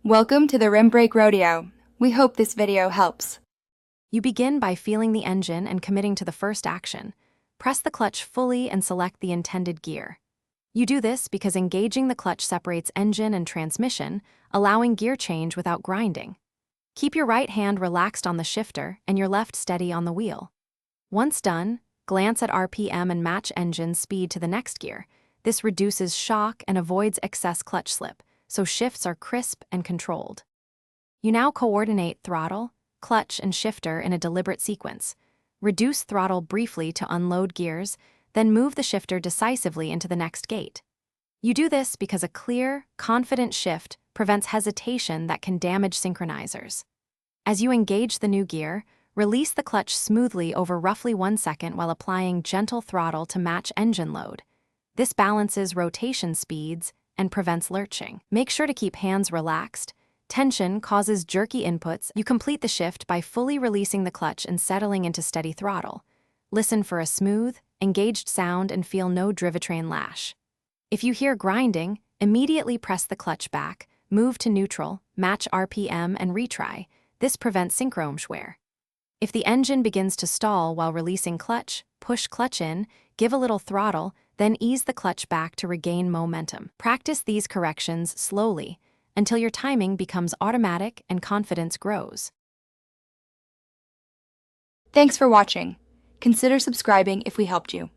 Welcome to the Rim Brake Rodeo. We hope this video helps. You begin by feeling the engine and committing to the first action. Press the clutch fully and select the intended gear. You do this because engaging the clutch separates engine and transmission, allowing gear change without grinding. Keep your right hand relaxed on the shifter and your left steady on the wheel. Once done, glance at RPM and match engine speed to the next gear. This reduces shock and avoids excess clutch slip, so shifts are crisp and controlled. You now coordinate throttle, clutch, and shifter in a deliberate sequence. Reduce throttle briefly to unload gears, then move the shifter decisively into the next gate. You do this because a clear, confident shift prevents hesitation that can damage synchronizers. As you engage the new gear, release the clutch smoothly over roughly 1 second while applying gentle throttle to match engine load. This balances rotation speeds and prevents lurching. Make sure to keep hands relaxed. Tension causes jerky inputs. You complete the shift by fully releasing the clutch and settling into steady throttle. Listen for a smooth, engaged sound and feel no drivetrain lash. If you hear grinding, immediately press the clutch back, move to neutral, match RPM, and retry. This prevents synchromeschwer. If the engine begins to stall while releasing clutch, push clutch in, give a little throttle, then ease the clutch back to regain momentum. Practice these corrections slowly until your timing becomes automatic and confidence grows. Thanks for watching. Consider subscribing if we helped you.